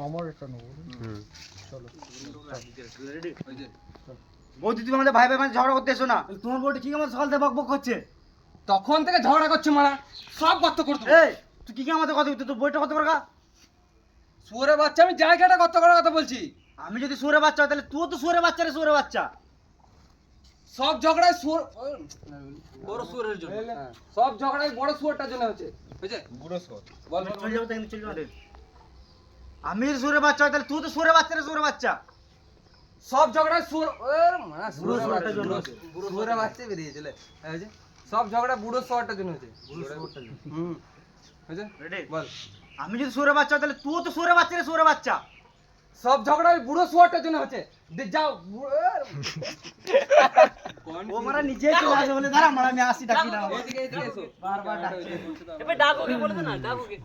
আমার একটা নেবো। চলো বৌদি, তুমি আমাদের ভাই ভাই মানে ঝগড়া করতে এসো না। তোমার বউটি কি আমার সকাল থেকে বক বক করছে? তখন থেকে ঝগড়া করছে মারা, সব গর্ত করতো। এই তুই কি আমাদের কথা বলছিস? তোর বইটা কত বড়? সুরে বাচ্চা, আমি জায়গাটা গর্ত করার কথা বলছি। আমি যদি সুরে বাচ্চা হয় তাহলে তুই তো সুরে বাচ্চা রে, সুরে বাচ্চা। সব ঝগড়ায় সুর বড় সুরের জন্য। সব ঝগড়ায় বড় সুরটার জন্য হচ্ছে, বুঝছে? বুড়ো সুর। বল আমি চলে যাবো, তাই চলে যাবো। আমি যদি সুরে বাচ্চা হয় তাহলে তুই তো সুরে বাচ্চা রে, সুরে বাচ্চা। সব ঝগড়ায় সুর মানে বুড়ো সুরটার জন্য হচ্ছে। সুরে বাচ্চা বেরিয়েছিল, বুঝছে? সব ঝগড়া বুড়ো সুরটার জন্য হচ্ছে, বুঝছে? রেডি? বল। আমি যদি সুরে বাচ্চা হয় তাহলে তুই তো সুরে বাচ্চা রে, সুরে বাচ্চা। সব ঝগড়া ওই বুড়ো সুরটার জন্য হচ্ছে। যাও ও মারা নিজেই চলে আসে বলে দাঁড়া মারা, আমি আসি ডাকি না। এদিকে এসো। বারবার ডাকছে। এবার ডাকোকে বলে দে না, ডাকোকে।